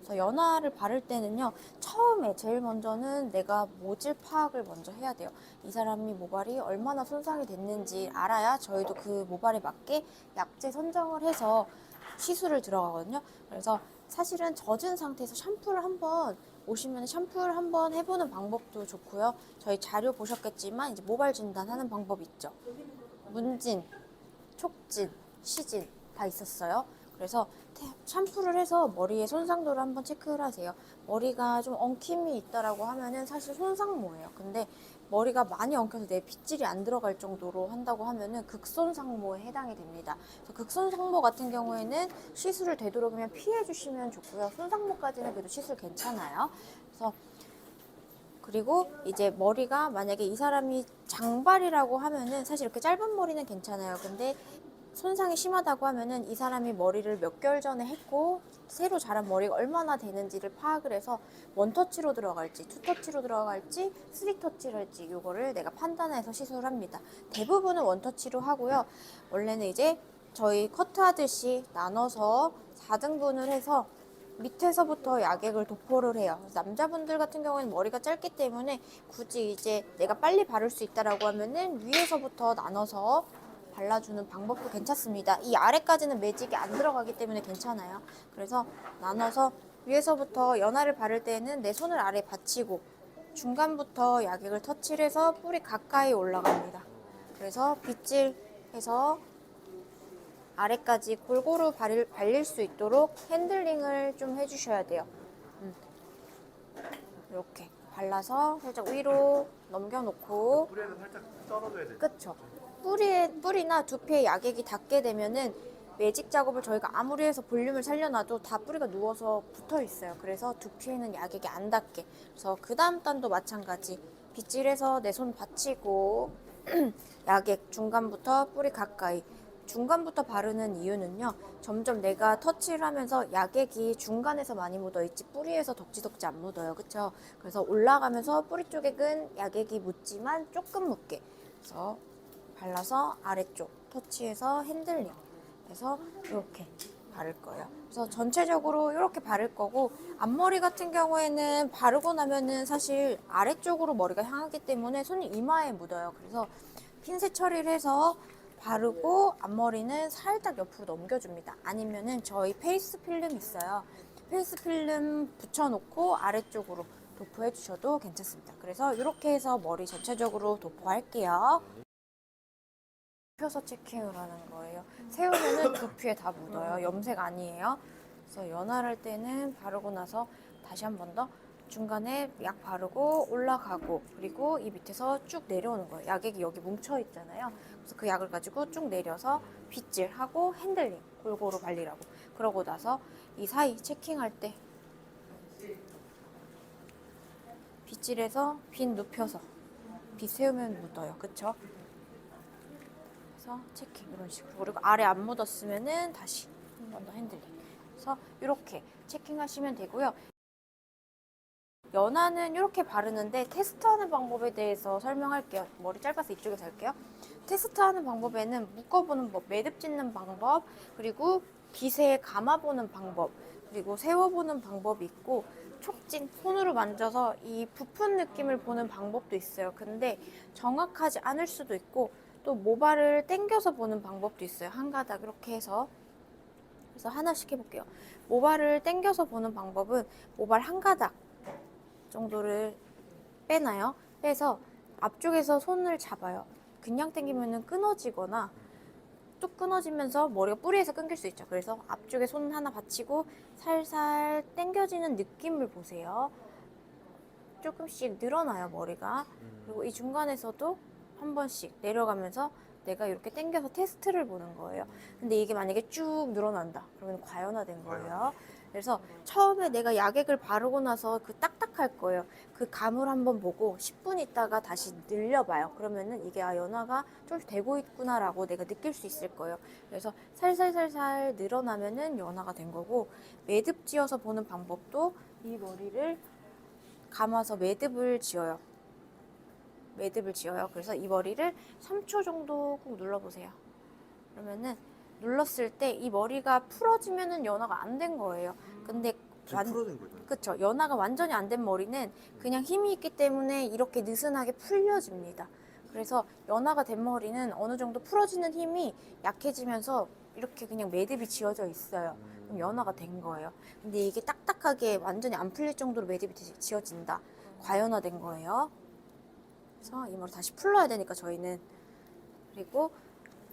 그래서 연화를 바를 때는요, 처음에 제일 먼저는 내가 모질 파악을 먼저 해야 돼요. 이 사람이 모발이 얼마나 손상이 됐는지 알아야 저희도 그 모발에 맞게 약제 선정을 해서 시술을 들어가거든요. 그래서 사실은 젖은 상태에서 샴푸를 한번 오시면 샴푸를 한번 해보는 방법도 좋고요. 저희 자료 보셨겠지만 이제 모발 진단하는 방법 있죠. 문진, 촉진, 시진 다 있었어요. 그래서 샴푸를 해서 머리의 손상도를 한번 체크를 하세요. 머리가 좀 엉킴이 있다라고 하면은 사실 손상모예요. 근데 머리가 많이 엉켜서 내 빗질이 안 들어갈 정도로 한다고 하면은 극손상모에 해당이 됩니다. 그래서 극손상모 같은 경우에는 시술을 되도록이면 피해 주시면 좋고요. 손상모까지는 그래도 시술 괜찮아요. 그래서 그리고 이제 머리가 만약에 이 사람이 장발이라고 하면은 사실 이렇게 짧은 머리는 괜찮아요. 근데 손상이 심하다고 하면은 이 사람이 머리를 몇 개월 전에 했고 새로 자란 머리가 얼마나 되는지를 파악을 해서 원터치로 들어갈지 투터치로 들어갈지 쓰리터치를 할지 이거를 내가 판단해서 시술을 합니다. 대부분은 원터치로 하고요. 원래는 이제 저희 커트하듯이 나눠서 4등분을 해서 밑에서부터 약액을 도포를 해요. 남자분들 같은 경우에는 머리가 짧기 때문에 굳이 이제 내가 빨리 바를 수 있다라고 하면은 위에서부터 나눠서 발라주는 방법도 괜찮습니다. 이 아래까지는 매직이 안 들어가기 때문에 괜찮아요. 그래서 나눠서 위에서부터 연화를 바를 때는 내 손을 아래 받치고 중간부터 약액을 터치를 해서 뿌리 가까이 올라갑니다. 그래서 빗질해서 아래까지 골고루 발릴 수 있도록 핸들링을 좀 해주셔야 돼요. 이렇게 발라서 살짝 위로 넘겨놓고 뿌리에는 살짝 떨어져야 돼. 그쵸? 뿌리나 두피에 약액이 닿게 되면은 매직 작업을 저희가 아무리 해서 볼륨을 살려놔도 다 뿌리가 누워서 붙어 있어요. 그래서 두피에는 약액이 안 닿게. 그래서 그 다음 단도 마찬가지. 빗질해서 내 손 받치고 약액 중간부터 뿌리 가까이. 중간부터 바르는 이유는요. 점점 내가 터치를 하면서 약액이 중간에서 많이 묻어있지 뿌리에서 덕지덕지 안 묻어요. 그쵸? 그래서 올라가면서 뿌리 쪽액은 약액이 묻지만 조금 묻게. 그래서 발라서 아래쪽 터치해서 핸들링 해서 이렇게 바를 거예요. 그래서 전체적으로 이렇게 바를 거고 앞머리 같은 경우에는 바르고 나면은 사실 아래쪽으로 머리가 향하기 때문에 손이 이마에 묻어요. 그래서 핀셋 처리를 해서 바르고 앞머리는 살짝 옆으로 넘겨줍니다. 아니면은 저희 페이스 필름 있어요. 페이스 필름 붙여놓고 아래쪽으로 도포해 주셔도 괜찮습니다. 그래서 이렇게 해서 머리 전체적으로 도포할게요. 펴서 체킹을 하는 거예요. 세우면은 두피에 다 묻어요. 염색 아니에요. 그래서 연화할 때는 바르고 나서 다시 한 번 더 중간에 약 바르고 올라가고 그리고 이 밑에서 쭉 내려오는 거예요. 약액이 여기 뭉쳐 있잖아요. 그래서 그 약을 가지고 쭉 내려서 빗질하고 핸들링 골고루 발리라고. 그러고 나서 이 사이 체킹할 때 빗질해서 빗 눕혀서 빗 세우면 묻어요. 그쵸? 그래서 체킹 이런 식으로. 그리고 아래 안 묻었으면은 다시 한 번 더 핸들링. 그래서 이렇게 체킹하시면 되고요. 연화는 이렇게 바르는데 테스트하는 방법에 대해서 설명할게요. 머리 짧아서 이쪽에서 할게요. 테스트하는 방법에는 묶어보는 법, 매듭 짓는 방법, 그리고 빗에 감아보는 방법, 그리고 세워보는 방법이 있고 촉진, 손으로 만져서 이 부푼 느낌을 보는 방법도 있어요. 근데 정확하지 않을 수도 있고 또 모발을 당겨서 보는 방법도 있어요. 한 가닥 이렇게 해서. 그래서 하나씩 해볼게요. 모발을 당겨서 보는 방법은 모발 한 가닥 정도를 빼놔요. 빼서 앞쪽에서 손을 잡아요. 그냥 당기면 끊어지거나 뚝 끊어지면서 머리가 뿌리에서 끊길 수 있죠. 그래서 앞쪽에 손 하나 받치고 살살 당겨지는 느낌을 보세요. 조금씩 늘어나요, 머리가. 그리고 이 중간에서도 한 번씩 내려가면서 내가 이렇게 당겨서 테스트를 보는 거예요. 근데 이게 만약에 쭉 늘어난다. 그러면 과연화된 거예요. 그래서 처음에 내가 약액을 바르고 나서 그 딱딱할 거예요. 그 감을 한번 보고 10분 있다가 다시 늘려봐요. 그러면은 이게 연화가 좀 되고 있구나라고 내가 느낄 수 있을 거예요. 그래서 살살살살 늘어나면은 연화가 된 거고 매듭 지어서 보는 방법도 이 머리를 감아서 매듭을 지어요. 매듭을 지어요. 그래서 이 머리를 3초 정도 꼭 눌러보세요. 그러면은 눌렀을 때 이 머리가 풀어지면은 연화가 안 된 거예요. 근데 지금 풀어진 거잖아요. 그쵸. 연화가 완전히 안 된 머리는 그냥 힘이 있기 때문에 이렇게 느슨하게 풀려집니다. 그래서 연화가 된 머리는 어느 정도 풀어지는 힘이 약해지면서 이렇게 그냥 매듭이 지어져 있어요. 그럼 연화가 된 거예요. 근데 이게 딱딱하게 완전히 안 풀릴 정도로 매듭이 지어진다. 과연화된 거예요. 그래서 이 머리 다시 풀러야 되니까 저희는. 그리고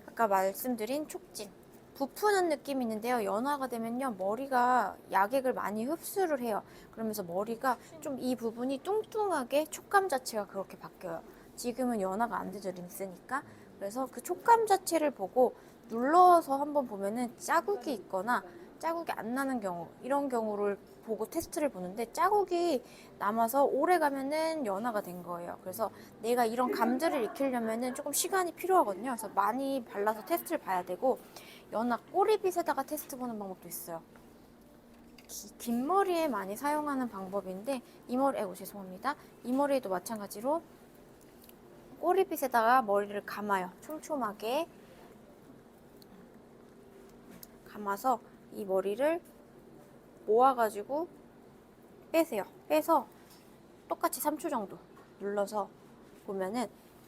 아까 말씀드린 촉진. 부푸는 느낌이 있는데요. 연화가 되면요, 머리가 약액을 많이 흡수를 해요. 그러면서 머리가 좀 이 부분이 뚱뚱하게 촉감 자체가 그렇게 바뀌어요. 지금은 연화가 안 되죠, 린스니까. 그래서 그 촉감 자체를 보고 눌러서 한번 보면은 자국이 있거나 자국이 안 나는 경우, 이런 경우를 보고 테스트를 보는데 자국이 남아서 오래 가면은 연화가 된 거예요. 그래서 내가 이런 감들을 익히려면은 조금 시간이 필요하거든요. 그래서 많이 발라서 테스트를 봐야 되고, 연화 꼬리빗에다가 테스트 보는 방법도 있어요. 긴 머리에 많이 사용하는 방법인데, 이 머리, 아이고 죄송합니다. 이 머리에도 마찬가지로 꼬리빗에다가 머리를 감아요. 촘촘하게 감아서 이 머리를 모아가지고 빼세요. 빼서 똑같이 3초 정도 눌러서 보면은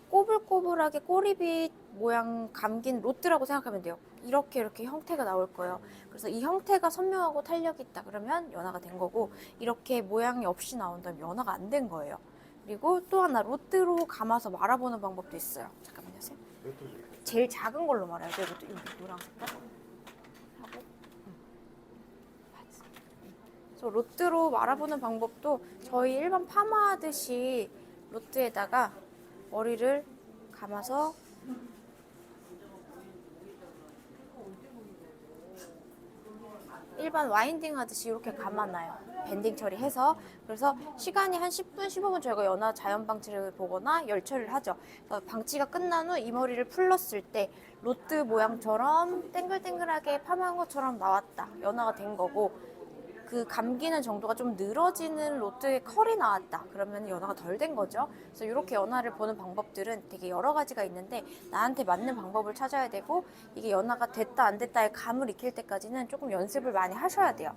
꼬불꼬불하게 꼬리빗 모양 감긴 로트라고 생각하면 돼요. 이렇게 형태가 나올 거예요. 그래서 이 형태가 선명하고 탄력이 있다 그러면 연화가 된 거고, 이렇게 모양이 없이 나온다면 연화가 안 된 거예요. 그리고 또 하나 로트로 감아서 말아보는 방법도 있어요. 잠깐만요. 제일 작은 걸로 말아요. 이것도 노란 색깔 하고. 그래서 로트로 말아보는 방법도 저희 일반 파마하듯이 로트에다가 머리를 감아서 일반 와인딩 하듯이 이렇게 감아놔요. 밴딩 처리해서. 그래서 시간이 한 10분, 15분 저희가 연화 자연 방치를 보거나 열 처리를 하죠. 그래서 방치가 끝난 후 이 머리를 풀렀을 때 로트 모양처럼 땡글땡글하게 파마한 것처럼 나왔다. 연화가 된 거고, 그 감기는 정도가 좀 늘어지는 로트의 컬이 나왔다. 그러면 연화가 덜 된 거죠. 그래서 이렇게 연화를 보는 방법들은 되게 여러 가지가 있는데, 나한테 맞는 방법을 찾아야 되고, 이게 연화가 됐다 안 됐다의 감을 익힐 때까지는 조금 연습을 많이 하셔야 돼요.